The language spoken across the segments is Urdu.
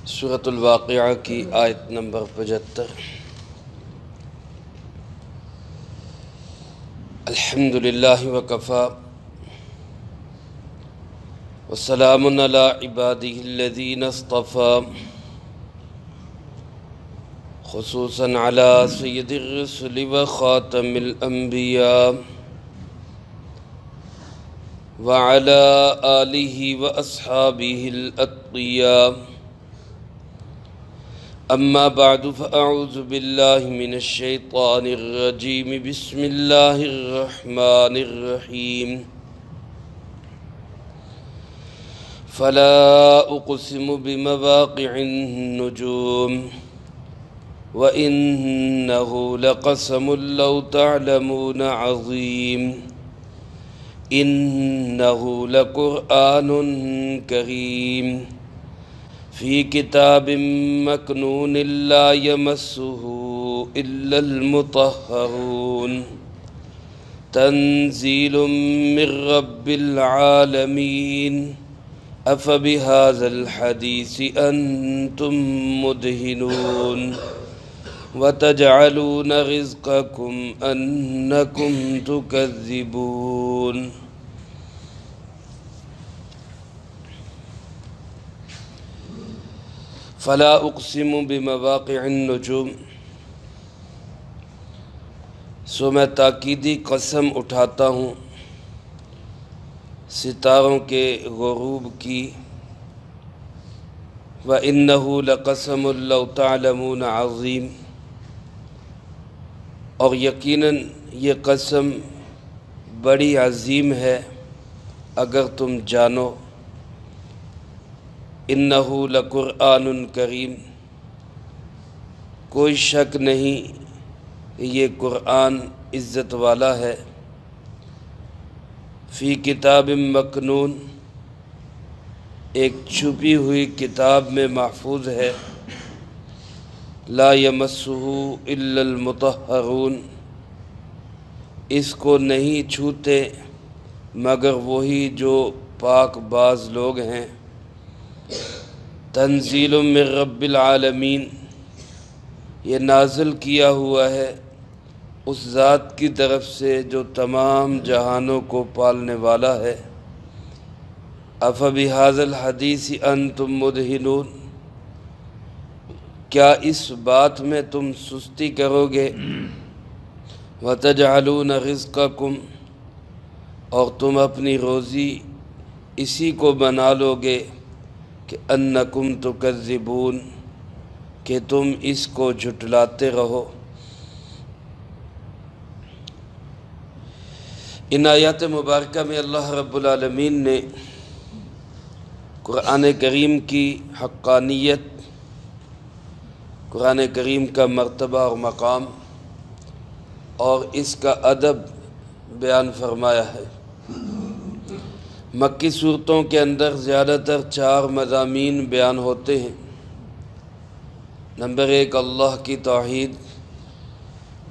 سورۃ الواقعہ کی آیت نمبر 75۔ الحمدللہ وکفیٰ وسلام علی عبادہ الذین اصطفیٰ، خصوصاً علی سید الرسل وخاتم الانبیاء وعلی آلہ واصحابہ الاتقیاء۔ اما بعد فاعوذ باللہ من الشیطان الرجیم، بسم اللہ الرحمن الرحیم۔ فلا اقسم بمواقع النجوم وإنه لقسم لو تعلمون عظیم، إنه لقرآن کریم فی کتاب مکنون لا یمسہ الا المطہرون، تنزیل من رب العالمین، افبہذا الحدیث انتم مدہنون، وتجعلون رزقکم انکم تکذبون۔ فلا اقسم بمواقع النجوم، سو میں تاکیدی قسم اٹھاتا ہوں ستاروں کے غروب کی، وَإِنَّهُ لَقَسَمٌ لَوْ تَعْلَمُونَ عَظِيمٌ، اور یقیناً یہ قسم بڑی عظیم ہے اگر تم جانو۔ انہ لقرآن کریم، کوئی شک نہیں یہ قرآن عزت والا ہے۔ فی کتاب مکنون، ایک چھپی ہوئی کتاب میں محفوظ ہے۔ لا یمسہ الا المطہرون، اس کو نہیں چھوتے مگر وہی جو پاک باز لوگ ہیں۔ تنزیل من رب العالمین، یہ نازل کیا ہوا ہے اس ذات کی طرف سے جو تمام جہانوں کو پالنے والا ہے۔ افبہذا الحدیث انتم مدہنون، کیا اس بات میں تم سستی کرو گے؟ وتجعلون رزقکم، اور تم اپنی روزی اسی کو بنا لو گے کہ انکم تکذبون، کہ تم اس کو جھٹلاتے رہو۔ ان آیات مبارکہ میں اللہ رب العالمین نے قرآن کریم کی حقانیت، قرآن کریم کا مرتبہ اور مقام اور اس کا ادب بیان فرمایا ہے۔ مکی صورتوں کے اندر زیادہ تر 4 مضامین بیان ہوتے ہیں۔ نمبر 1 اللہ کی توحید،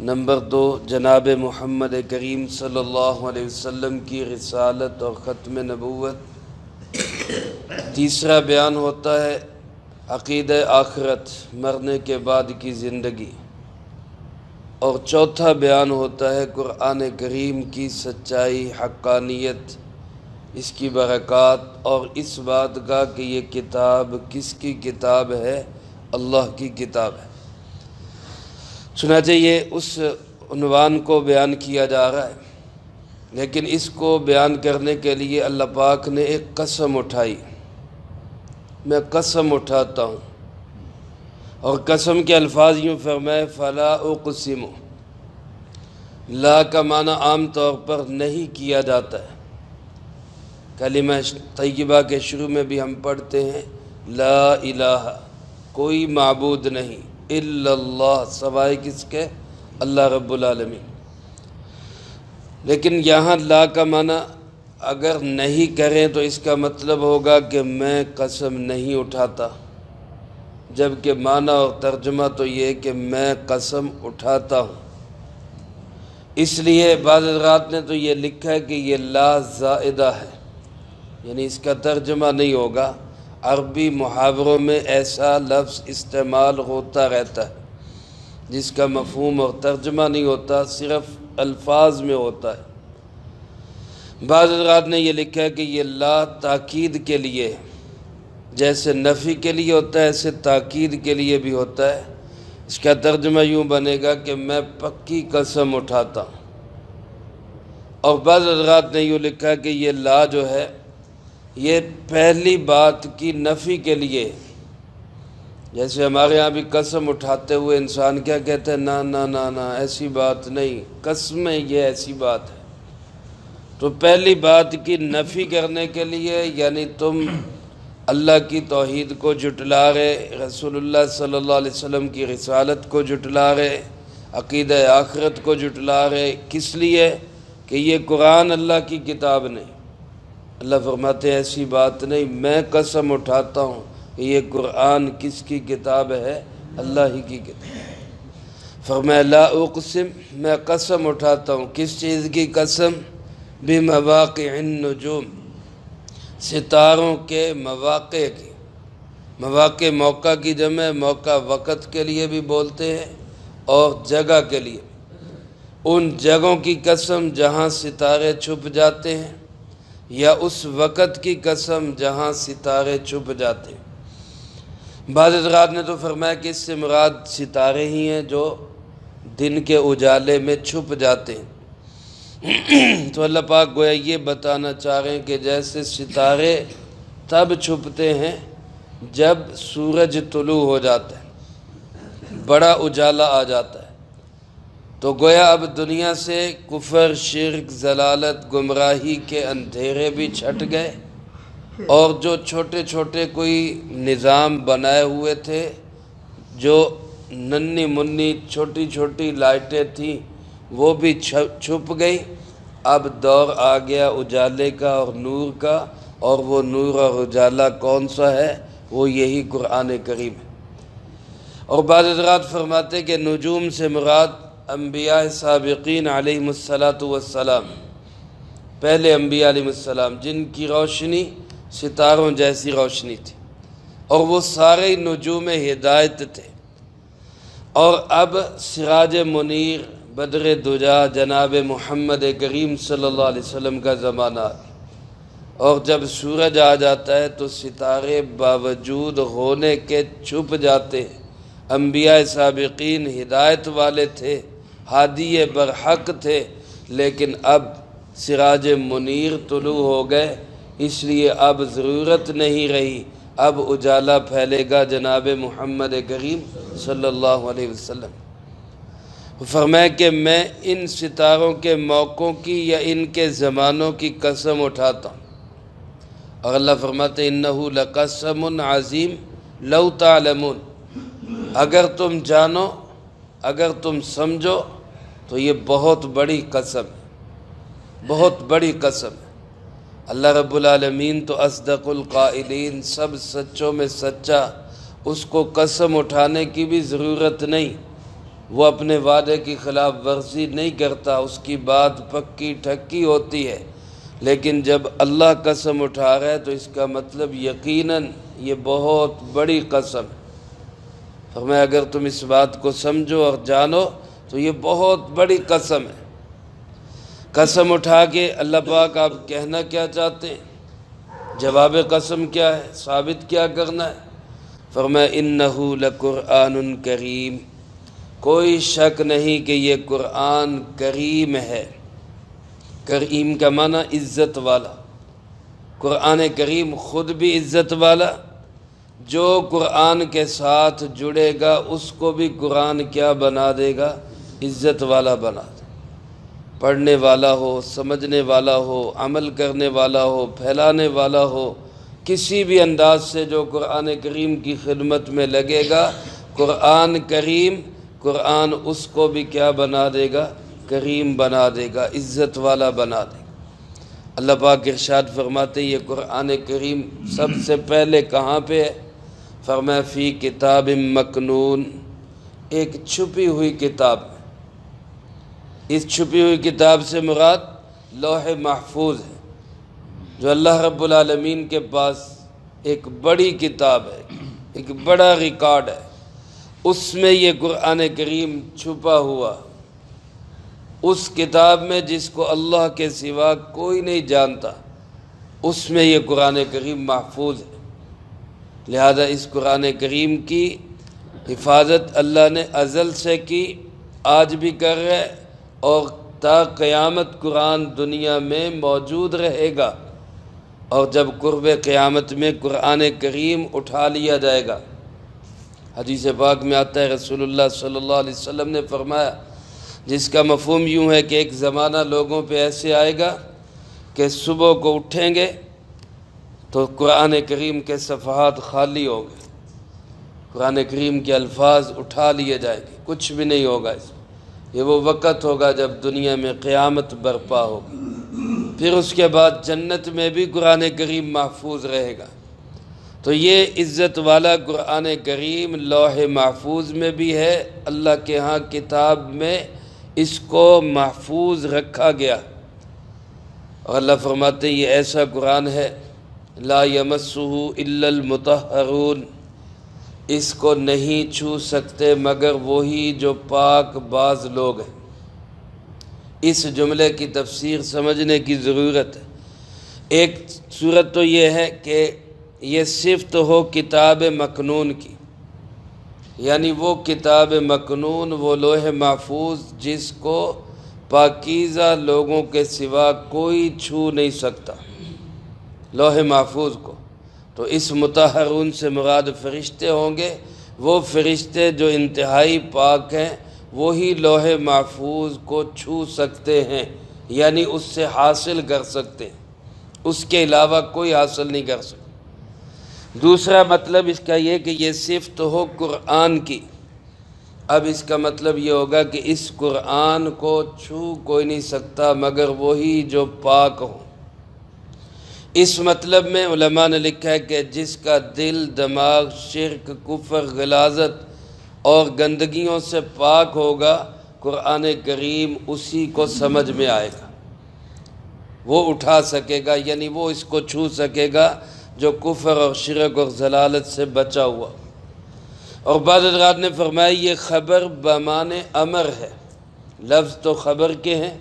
نمبر 2 جناب محمد کریم صلی اللہ علیہ وسلم کی رسالت اور ختم نبوت، تیسرا بیان ہوتا ہے عقیدہ آخرت، مرنے کے بعد کی زندگی، اور چوتھا بیان ہوتا ہے قرآن کریم کی سچائی، حقانیت، اس کی برکات اور اس بات کا کہ یہ کتاب کس کی کتاب ہے؟ اللہ کی کتاب ہے۔ چنانچہ یہ اس عنوان کو بیان کیا جا رہا ہے، لیکن اس کو بیان کرنے کے لیے اللہ پاک نے ایک قسم اٹھائی۔ میں قسم اٹھاتا ہوں، اور قسم کے الفاظ یوں فرمائے فلا اقسم۔ لا کا معنی عام طور پر نہیں کیا جاتا ہے۔ کلمہ طیبہ کے شروع میں بھی ہم پڑھتے ہیں لا الہ، کوئی معبود نہیں، الا اللہ، سوائے کس کے؟ اللہ رب العالمین۔ لیکن یہاں لا کا معنی اگر نہیں کریں تو اس کا مطلب ہوگا کہ میں قسم نہیں اٹھاتا، جبکہ معنی اور ترجمہ تو یہ کہ میں قسم اٹھاتا ہوں۔ اس لیے بعض حضرات نے تو یہ لکھا ہے کہ یہ لا زائدہ ہے، یعنی اس کا ترجمہ نہیں ہوگا عربی محاوروں میں ایسا لفظ استعمال ہوتا رہتا ہے جس کا مفہوم اور ترجمہ نہیں ہوتا، صرف الفاظ میں ہوتا ہے۔ بعض حضرات نے یہ لکھا ہے کہ یہ لا تاکید کے لیے، جیسے نفی کے لیے ہوتا ہے ایسے تاکید کے لیے بھی ہوتا ہے۔ اس کا ترجمہ یوں بنے گا کہ میں پکی قسم اٹھاتا ہوں۔ اور بعض حضرات نے یوں لکھا کہ یہ لا جو ہے یہ پہلی بات کی نفی کے لیے، جیسے ہمارے ہاں بھی قسم اٹھاتے ہوئے انسان کیا کہتے ہیں، نا نا نا نا ایسی بات نہیں، قسمیں یہ ایسی بات ہے۔ تو پہلی بات کی نفی کرنے کے لیے، یعنی تم اللہ کی توحید کو جھٹلا رہے، رسول اللہ صلی اللہ علیہ وسلم کی رسالت کو جھٹلا رہے، عقیدہ آخرت کو جھٹلا رہے، کس لیے کہ یہ قرآن اللہ کی کتاب نہیں۔ اللہ فرماتے ہیں ایسی بات نہیں، میں قسم اٹھاتا ہوں کہ یہ قرآن کس کی کتاب ہے، اللہ ہی کی کتاب۔ فرمایا لا اقسم، میں قسم اٹھاتا ہوں، کس چیز کی قسم؟ بمواقع النجوم، ستاروں کے مواقع کی۔ مواقع موقع کی جمع، موقع وقت کے لیے بھی بولتے ہیں اور جگہ کے لیے۔ ان جگہوں کی قسم جہاں ستارے چھپ جاتے ہیں، یا اس وقت کی قسم جہاں ستارے چھپ جاتے ہیں۔ بعض حضرات نے تو فرمایا کہ اس سے مراد ستارے ہی ہیں جو دن کے اجالے میں چھپ جاتے ہیں۔ تو اللہ پاک گویا یہ بتانا چاہ رہے ہیں کہ جیسے ستارے تب چھپتے ہیں جب سورج طلوع ہو جاتا ہے، بڑا اجالا آ جاتا ہے، تو گویا اب دنیا سے کفر، شرک، ضلالت، گمراہی کے اندھیرے بھی چھٹ گئے، اور جو چھوٹے چھوٹے کوئی نظام بنائے ہوئے تھے، جو ننھی منی چھوٹی چھوٹی لائٹیں تھیں، وہ بھی چھپ گئی۔ اب دور آ گیا اجالے کا اور نور کا، اور وہ نور اور اجالا کون سا ہے؟ وہ یہی قرآن کریم ہے۔ اور بعض حضرات فرماتے کہ نجوم سے مراد انبیاء سابقین علیہم السلام، پہلے انبیاء علیہم السلام، جن کی روشنی ستاروں جیسی روشنی تھی، اور وہ سارے نجوم ہدایت تھے۔ اور اب سراج منیر، بدر دجا، جناب محمد کریم صلی اللہ علیہ وسلم کا زمانہ ہے، اور جب سورج آ جاتا ہے تو ستارے باوجود ہونے کے چھپ جاتے ہیں۔ انبیاء سابقین ہدایت والے تھے، ہادی برحق تھے، لیکن اب سراج منیر طلوع ہو گئے، اس لیے اب ضرورت نہیں رہی، اب اجالا پھیلے گا جناب محمد کریم صلی اللہ علیہ وسلم۔ فرمایا کہ میں ان ستاروں کے موقعوں کی یا ان کے زمانوں کی قسم اٹھاتا ہوں۔ اور اللہ فرماتے انہو لقسم عظیم لو تعلمون، اگر تم جانو، اگر تم سمجھو تو یہ بہت بڑی قسم ہے، بہت بڑی قسم ہے۔ اللہ رب العالمین تو اصدق القائلین، سب سچوں میں سچا، اس کو قسم اٹھانے کی بھی ضرورت نہیں، وہ اپنے وعدے کی خلاف ورزی نہیں کرتا، اس کی بات پکی ٹھکی ہوتی ہے۔ لیکن جب اللہ قسم اٹھا رہا ہے تو اس کا مطلب یقیناً یہ بہت بڑی قسم ہے۔ فرمایا اگر تم اس بات کو سمجھو اور جانو تو یہ بہت بڑی قسم ہے۔ قسم اٹھا کے اللہ پاک آپ کہنا کیا چاہتے ہیں؟ جواب قسم کیا ہے؟ ثابت کیا کرنا ہے؟ فرمایا انہو لقرآن کریم، کوئی شک نہیں کہ یہ قرآن کریم ہے۔ کریم کا معنی عزت والا، قرآن کریم خود بھی عزت والا، جو قرآن کے ساتھ جڑے گا اس کو بھی قرآن کیا بنا دے گا؟ عزت والا بنا دے۔ پڑھنے والا ہو، سمجھنے والا ہو، عمل کرنے والا ہو، پھیلانے والا ہو، کسی بھی انداز سے جو قرآن کریم کی خدمت میں لگے گا، قرآن کریم، قرآن اس کو بھی کیا بنا دے گا؟ کریم بنا دے گا، عزت والا بنا دے گا۔ اللہ پاک ارشاد فرماتے یہ قرآن کریم سب سے پہلے کہاں پہ ہے؟ فرمایا فی کتاب مکنون، ایک چھپی ہوئی کتاب میں۔ اس چھپی ہوئی کتاب سے مراد لوح محفوظ ہے، جو اللہ رب العالمین کے پاس ایک بڑی کتاب ہے، ایک بڑا ریکارڈ ہے، اس میں یہ قرآن کریم چھپا ہوا، اس کتاب میں جس کو اللہ کے سوا کوئی نہیں جانتا، اس میں یہ قرآن کریم محفوظ ہے۔ لہذا اس قرآن کریم کی حفاظت اللہ نے ازل سے کی، آج بھی کر رہے، اور تا قیامت قرآن دنیا میں موجود رہے گا۔ اور جب قرب قیامت میں قرآن کریم اٹھا لیا جائے گا، حدیث پاک میں آتا ہے رسول اللہ صلی اللہ علیہ وسلم نے فرمایا، جس کا مفہوم یوں ہے کہ ایک زمانہ لوگوں پہ ایسے آئے گا کہ صبح کو اٹھیں گے تو قرآن کریم کے صفحات خالی ہوں گے، قرآن کریم کے الفاظ اٹھا لیے جائیں گے، کچھ بھی نہیں ہوگا اس میں۔ یہ وہ وقت ہوگا جب دنیا میں قیامت برپا ہوگی، پھر اس کے بعد جنت میں بھی قرآن کریم محفوظ رہے گا۔ تو یہ عزت والا قرآن کریم لوح محفوظ میں بھی ہے، اللہ کے ہاں کتاب میں اس کو محفوظ رکھا گیا، اور اللہ فرماتے ہیں یہ ایسا قرآن ہے لا یمسہ الا المطہرون، اس کو نہیں چھو سکتے مگر وہی جو پاک باز لوگ ہیں۔ اس جملے کی تفسیر سمجھنے کی ضرورت ہے۔ ایک صورت تو یہ ہے کہ یہ صفت ہو کتاب مکنون کی، یعنی وہ کتاب مکنون، وہ لوح محفوظ جس کو پاکیزہ لوگوں کے سوا کوئی چھو نہیں سکتا، لوح محفوظ کو۔ تو اس مطہرون سے مراد فرشتے ہوں گے، وہ فرشتے جو انتہائی پاک ہیں وہی لوح محفوظ کو چھو سکتے ہیں، یعنی اس سے حاصل کر سکتے ہیں، اس کے علاوہ کوئی حاصل نہیں کر سکتا۔ دوسرا مطلب اس کا یہ کہ یہ صفت ہو قرآن کی، اب اس کا مطلب یہ ہوگا کہ اس قرآن کو چھو کوئی نہیں سکتا مگر وہی جو پاک ہو۔ اس مطلب میں علماء نے لکھا ہے کہ جس کا دل، دماغ شرک، کفر، غلاظت اور گندگیوں سے پاک ہوگا، قرآن کریم اسی کو سمجھ میں آئے گا، وہ اٹھا سکے گا، یعنی وہ اس کو چھو سکے گا جو کفر اور شرک اور ضلالت سے بچا ہوا۔ اور بعض حضرات نے فرمایا یہ خبر بمعنی امر ہے، لفظ تو خبر کے ہیں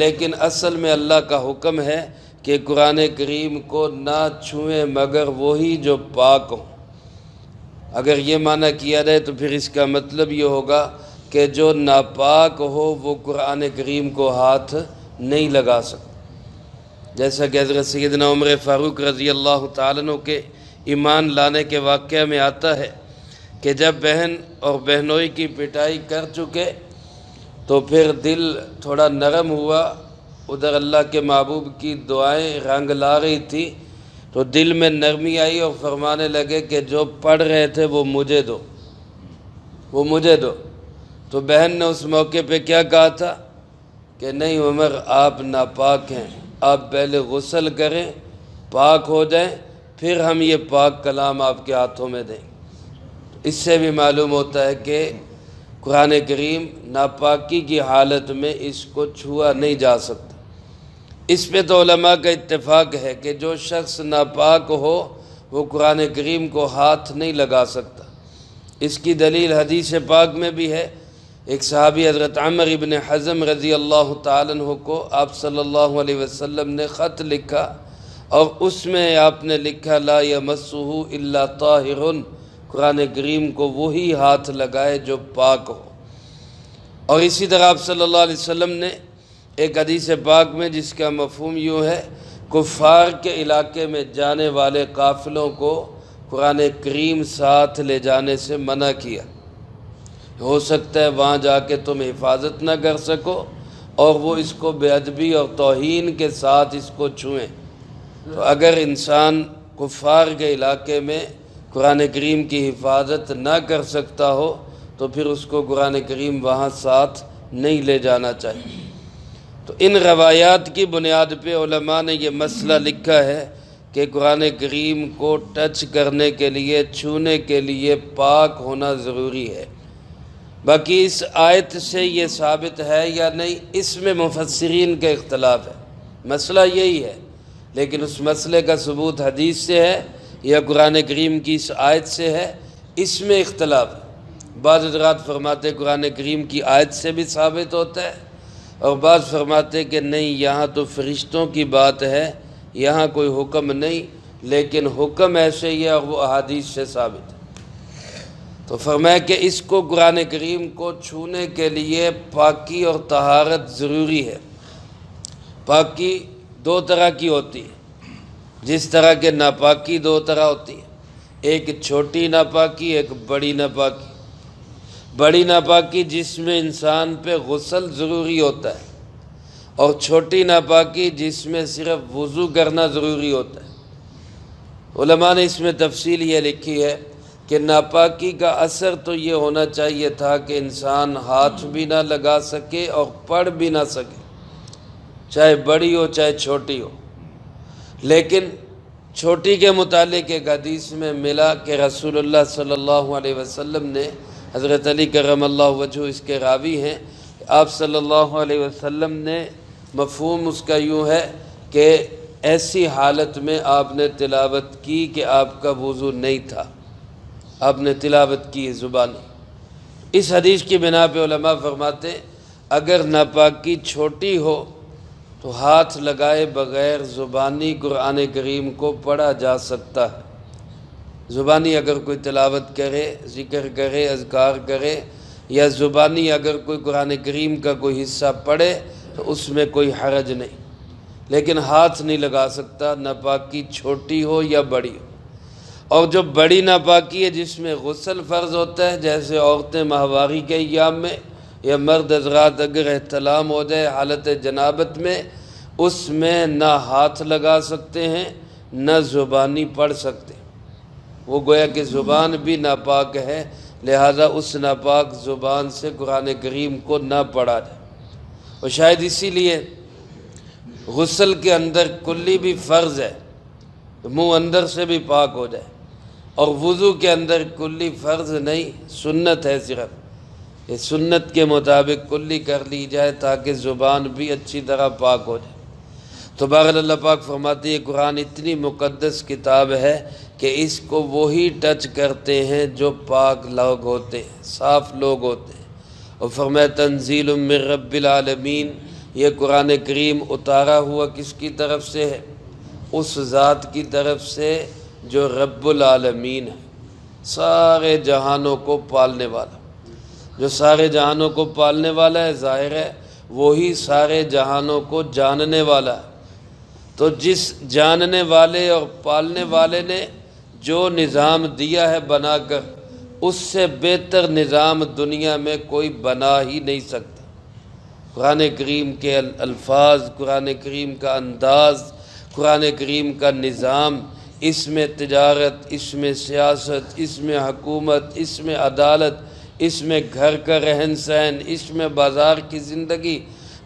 لیکن اصل میں اللہ کا حکم ہے کہ قرآن کریم کو نہ چھوئیں مگر وہی جو پاک ہوں۔ اگر یہ معنی کیا جائے تو پھر اس کا مطلب یہ ہوگا کہ جو ناپاک ہو وہ قرآن کریم کو ہاتھ نہیں لگا سکتا، جیسا کہ حضرت سیدنا عمر فاروق رضی اللہ تعالیٰ عنہ کے ایمان لانے کے واقعہ میں آتا ہے کہ جب بہن اور بہنوئی کی پٹائی کر چکے تو پھر دل تھوڑا نرم ہوا، ادھر اللہ کے محبوب کی دعائیں رنگ لا رہی تھی تو دل میں نرمی آئی اور فرمانے لگے کہ جو پڑھ رہے تھے وہ مجھے دو، وہ مجھے دو۔ تو بہن نے اس موقع پہ کیا کہا تھا کہ نہیں عمر، آپ ناپاک ہیں، آپ پہلے غسل کریں، پاک ہو جائیں، پھر ہم یہ پاک کلام آپ کے ہاتھوں میں دیں۔ اس سے بھی معلوم ہوتا ہے کہ قرآن کریم ناپاکی کی حالت میں اس کو چھوا نہیں جا سکتا۔ اس پہ تو علماء کا اتفاق ہے کہ جو شخص ناپاک ہو وہ قرآن کریم کو ہاتھ نہیں لگا سکتا۔ اس کی دلیل حدیث پاک میں بھی ہے، ایک صحابی حضرت عمر ابن حزم رضی اللہ تعالیٰ عنہ کو آپ صلی اللہ علیہ وسلم نے خط لکھا اور اس میں آپ نے لکھا لا یمسہ الا طاہر، قرآن کریم کو وہی ہاتھ لگائے جو پاک ہو۔ اور اسی طرح آپ صلی اللہ علیہ وسلم نے ایک حدیث پاک میں جس کا مفہوم یوں ہے، کفار کے علاقے میں جانے والے قافلوں کو قرآن کریم ساتھ لے جانے سے منع کیا۔ ہو سکتا ہے وہاں جا کے تم حفاظت نہ کر سکو اور وہ اس کو بے ادبی اور توہین کے ساتھ اس کو چھوئیں، تو اگر انسان کفار کے علاقے میں قرآن کریم کی حفاظت نہ کر سکتا ہو تو پھر اس کو قرآن کریم وہاں ساتھ نہیں لے جانا چاہیے۔ تو ان روایات کی بنیاد پہ علماء نے یہ مسئلہ لکھا ہے کہ قرآن کریم کو ٹچ کرنے کے لیے، چھونے کے لیے پاک ہونا ضروری ہے۔ باقی اس آیت سے یہ ثابت ہے یا نہیں، اس میں مفسرین کا اختلاف ہے، مسئلہ یہی ہے، لیکن اس مسئلے کا ثبوت حدیث سے ہے یا قرآن کریم کی اس آیت سے ہے، اس میں اختلاف ہے۔ بعض حضرات فرماتے قرآن کریم کی آیت سے بھی ثابت ہوتا ہے، اور بعض فرماتے کہ نہیں، یہاں تو فرشتوں کی بات ہے، یہاں کوئی حکم نہیں، لیکن حکم ایسے ہی ہے اور وہ احادیث سے ثابت ہے۔ تو فرمایا کہ اس کو قرآن کریم کو چھونے کے لیے پاکی اور طہارت ضروری ہے۔ پاکی دو طرح کی ہوتی ہے، جس طرح کہ ناپاکی دو طرح ہوتی ہے، ایک چھوٹی ناپاکی، ایک بڑی ناپاکی۔ بڑی ناپاکی جس میں انسان پہ غسل ضروری ہوتا ہے، اور چھوٹی ناپاکی جس میں صرف وضو کرنا ضروری ہوتا ہے۔ علماء نے اس میں تفصیل یہ لکھی ہے کہ ناپاکی کا اثر تو یہ ہونا چاہیے تھا کہ انسان ہاتھ بھی نہ لگا سکے اور پڑھ بھی نہ سکے، چاہے بڑی ہو چاہے چھوٹی ہو۔ لیکن چھوٹی کے متعلق ایک حدیث میں ملا کہ رسول اللہ صلی اللہ علیہ وسلم نے، حضرت علی کرم اللہ وجہہ اس کے راوی ہیں، آپ صلی اللہ علیہ وسلم نے، مفہوم اس کا یوں ہے کہ ایسی حالت میں آپ نے تلاوت کی کہ آپ کا وضو نہیں تھا، آپ نے تلاوت کی زبانی۔ اس حدیث کی بنا پہ علماء فرماتے اگر ناپاکی چھوٹی ہو تو ہاتھ لگائے بغیر زبانی قرآن کریم کو پڑھا جا سکتا ہے۔ زبانی اگر کوئی تلاوت کرے، ذکر کرے، اذکار کرے، یا زبانی اگر کوئی قرآن کریم کا کوئی حصہ پڑھے تو اس میں کوئی حرج نہیں، لیکن ہاتھ نہیں لگا سکتا، ناپاکی چھوٹی ہو یا بڑی ہو۔ اور جو بڑی ناپاکی ہے جس میں غسل فرض ہوتا ہے، جیسے عورتیں ماہواری کے ایام میں، یا مرد حضرات اگر احتلام ہو جائے حالت جنابت میں، اس میں نہ ہاتھ لگا سکتے ہیں نہ زبانی پڑھ سکتے، وہ گویا کہ زبان بھی ناپاک ہے، لہذا اس ناپاک زبان سے قرآن کریم کو نہ پڑھا جائے۔ اور شاید اسی لیے غسل کے اندر کلی بھی فرض ہے، منہ اندر سے بھی پاک ہو جائے، اور وضو کے اندر کلی فرض نہیں، سنت ہے صرف، یہ سنت کے مطابق کلی کر لی جائے تاکہ زبان بھی اچھی طرح پاک ہو جائے۔ تو بہرحال اللہ پاک فرماتے ہیں قرآن اتنی مقدس کتاب ہے کہ اس کو وہی ٹچ کرتے ہیں جو پاک لوگ ہوتے ہیں، صاف لوگ ہوتے ہیں۔ اور فرمایا تنزیل من رب العالمین، یہ قرآن کریم اتارا ہوا کس کی طرف سے ہے؟ اس ذات کی طرف سے جو رب العالمین ہے، سارے جہانوں کو پالنے والا۔ جو سارے جہانوں کو پالنے والا ہے، ظاہر ہے وہی سارے جہانوں کو جاننے والا ہے۔ تو جس جاننے والے اور پالنے والے نے جو نظام دیا ہے بنا کر، اس سے بہتر نظام دنیا میں کوئی بنا ہی نہیں سکتا۔ قرآن کریم کے الفاظ، قرآن کریم کا انداز، قرآن کریم کا نظام، اس میں تجارت، اس میں سیاست، اس میں حکومت، اس میں عدالت، اس میں گھر کا رہن سہن، اس میں بازار کی زندگی،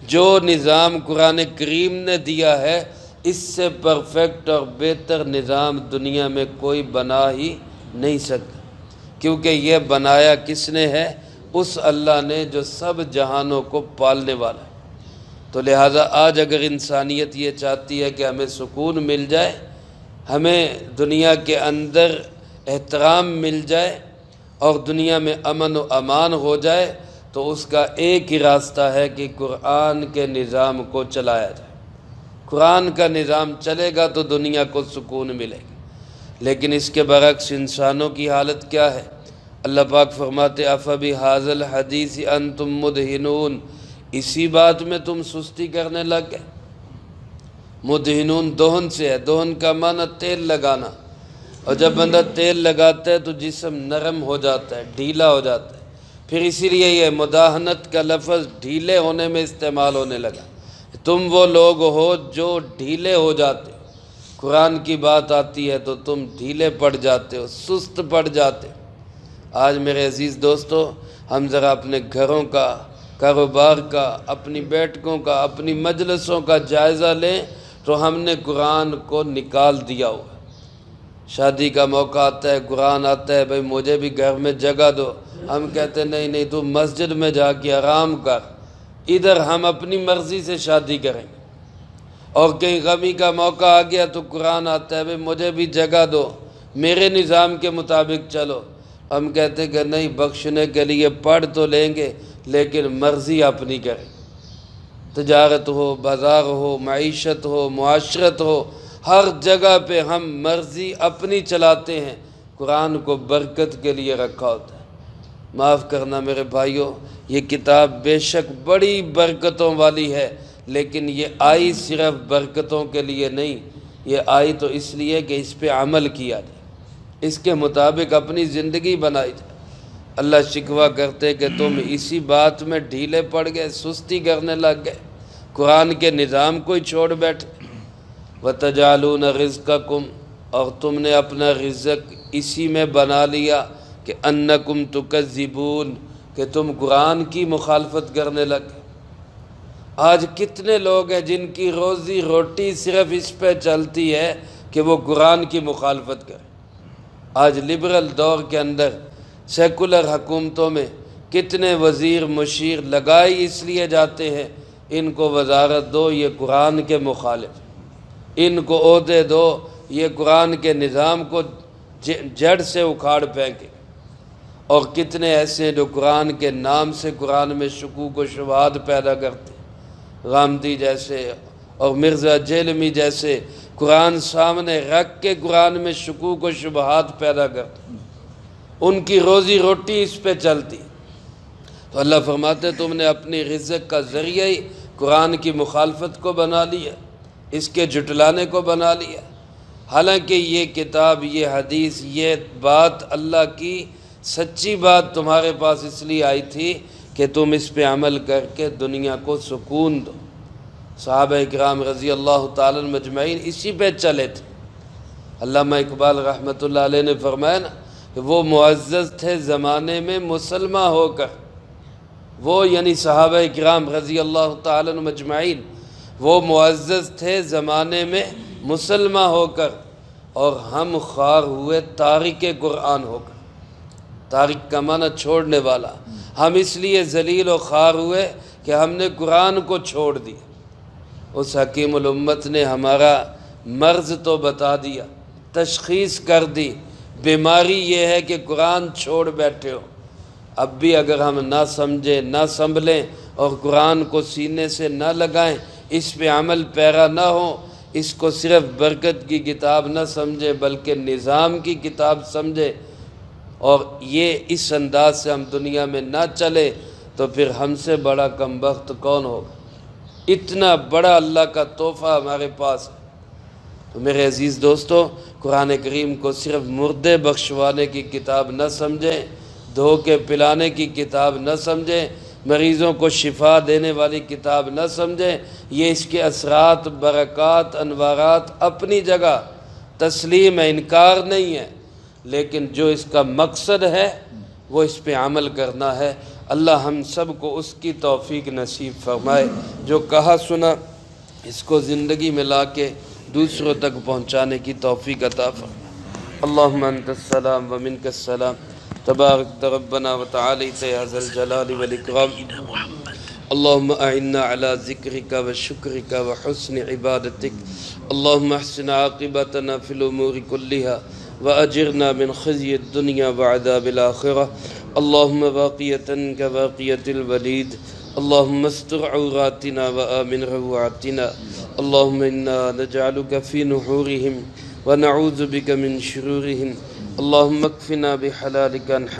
جو نظام قرآن کریم نے دیا ہے، اس سے پرفیکٹ اور بہتر نظام دنیا میں کوئی بنا ہی نہیں سکتا، کیونکہ یہ بنایا کس نے ہے؟ اس اللہ نے جو سب جہانوں کو پالنے والا ہے۔ تو لہٰذا آج اگر انسانیت یہ چاہتی ہے کہ ہمیں سکون مل جائے، ہمیں دنیا کے اندر احترام مل جائے اور دنیا میں امن و امان ہو جائے، تو اس کا ایک ہی راستہ ہے کہ قرآن کے نظام کو چلایا جائے۔ قرآن کا نظام چلے گا تو دنیا کو سکون ملے گا، لیکن اس کے برعکس انسانوں کی حالت کیا ہے؟ اللہ پاک فرماتے افبہذا الحدیث انتم مدہنون، اسی بات میں تم سستی کرنے لگ گئے۔ مدہنون دہن سے ہے، دہن کا معنی تیل لگانا، اور جب بندہ تیل لگاتا ہے تو جسم نرم ہو جاتا ہے، ڈھیلا ہو جاتا ہے، پھر اسی لیے یہ مداہنت کا لفظ ڈھیلے ہونے میں استعمال ہونے لگا۔ تم وہ لوگ ہو جو ڈھیلے ہو جاتے ہو، قرآن کی بات آتی ہے تو تم ڈھیلے پڑ جاتے ہو، سست پڑ جاتے ہو۔ آج میرے عزیز دوستو، ہم ذرا اپنے گھروں کا، کاروبار کا، اپنی بیٹھکوں کا، اپنی مجلسوں کا جائزہ لیں تو ہم نے قرآن کو نکال دیا ہوا۔ شادی کا موقع آتا ہے، قرآن آتا ہے، بھئی مجھے بھی گھر میں جگہ دو، ہم کہتے ہیں نہیں نہیں، تم مسجد میں جا کے آرام کر، ادھر ہم اپنی مرضی سے شادی کریں۔ اور کہیں غمی کا موقع آ گیا تو قرآن آتا ہے، بھئی مجھے بھی جگہ دو، میرے نظام کے مطابق چلو۔ ہم کہتے کہ نہیں، بخشنے کے لیے پڑھ تو لیں گے لیکن مرضی اپنی کریں۔ تجارت ہو، بازار ہو، معیشت ہو، معاشرت ہو، ہر جگہ پہ ہم مرضی اپنی چلاتے ہیں۔ قرآن کو برکت کے لیے رکھا ہوتا ہے۔ معاف کرنا میرے بھائیوں، یہ کتاب بے شک بڑی برکتوں والی ہے، لیکن یہ آئی صرف برکتوں کے لیے نہیں، یہ آئی تو اس لیے کہ اس پہ عمل کیا جائے، اس کے مطابق اپنی زندگی بنائی جائے۔ اللہ شکوہ کرتے کہ تم اسی بات میں ڈھیلے پڑ گئے، سستی کرنے لگ گئے، قرآن کے نظام کو ہی چھوڑ بیٹھے۔ وَتَجْعَلُونَ رِزْقَكُمْ، اور تم نے اپنا رزق اسی میں بنا لیا کہ أَنَّكُمْ تُكَذِّبُونَ، کہ تم قرآن کی مخالفت کرنے لگے۔ آج کتنے لوگ ہیں جن کی روزی روٹی صرف اس پہ چلتی ہے کہ وہ قرآن کی مخالفت کریں۔ آج لبرل دور کے اندر سیکولر حکومتوں میں کتنے وزیر مشیر لگائے اس لیے جاتے ہیں، ان کو وزارت دو یہ قرآن کے مخالف، ان کو عہدے دو یہ قرآن کے نظام کو جڑ سے اکھاڑ پھینکے۔ اور کتنے ایسے جو قرآن کے نام سے قرآن میں شکوک و شبہات پیدا کرتے، غامدی جیسے اور مرزا جیلمی جیسے قرآن سامنے رکھ کے قرآن میں شکوک و شبہات پیدا کرتے، ان کی روزی روٹی اس پہ چلتی۔ تو اللہ فرماتے تم نے اپنی رزق کا ذریعہ ہی قرآن کی مخالفت کو بنا لیا، اس کے جھٹلانے کو بنا لیا، حالانکہ یہ کتاب، یہ حدیث، یہ بات اللہ کی سچی بات تمہارے پاس اس لیے آئی تھی کہ تم اس پہ عمل کر کے دنیا کو سکون دو۔ صحابہ اکرام رضی اللہ تعالیٰ مجمعین اسی پہ چلے تھے۔ علامہ اقبال رحمۃ اللہ علیہ نے فرمایا نا کہ وہ معزز تھے زمانے میں مسلمہ ہو کر، وہ یعنی صحابہ اکرام رضی اللہ تعالیٰ مجمعین وہ معزز تھے زمانے میں مسلمہ ہو کر، اور ہم خوار ہوئے تارک قرآن ہو کر۔ تارک کا معنی چھوڑنے والا۔ ہم اس لیے ذلیل و خوار ہوئے کہ ہم نے قرآن کو چھوڑ دیا۔ اس حکیم الامت نے ہمارا مرض تو بتا دیا، تشخیص کر دی، بیماری یہ ہے کہ قرآن چھوڑ بیٹھے ہو۔ اب بھی اگر ہم نہ سمجھیں، نہ سنبھلیں اور قرآن کو سینے سے نہ لگائیں، اس پہ عمل پیرا نہ ہو، اس کو صرف برکت کی کتاب نہ سمجھے بلکہ نظام کی کتاب سمجھے، اور یہ اس انداز سے ہم دنیا میں نہ چلے، تو پھر ہم سے بڑا کمبخت کون ہوگا؟ اتنا بڑا اللہ کا تحفہ ہمارے پاس ہے۔ تو میرے عزیز دوستو، قرآن کریم کو صرف مردے بخشوانے کی کتاب نہ سمجھیں، دھوکے پلانے کی کتاب نہ سمجھیں، مریضوں کو شفا دینے والی کتاب نہ سمجھیں۔ یہ اس کے اثرات، برکات، انوارات اپنی جگہ تسلیم ہے، انکار نہیں ہے، لیکن جو اس کا مقصد ہے وہ اس پہ عمل کرنا ہے۔ اللہ ہم سب کو اس کی توفیق نصیب فرمائے، جو کہا سنا اس کو زندگی میں لا کے دوسروں تک پہنچانے کی توفیق عطا فرمائے۔ اللہم انت السلام و منک السلام، تبارک ربنا و تعالیت یا ذا الجلال والاکرام۔ اللہم اعنا علی ذکرک و شکرک و حسن عبادتک۔ اللہم احسن عاقبتنا فی الامور کلہا وأجرنا من خزي الدنيا وعذاب الآخرة. اللهم باقية كباقية الوليد، اللهم استر عوراتنا وآمن روعاتنا. اللهم إنا نجعلك في نحورهم ونعوذ بك من شرورهم. اللهم اكفنا بحلالك عن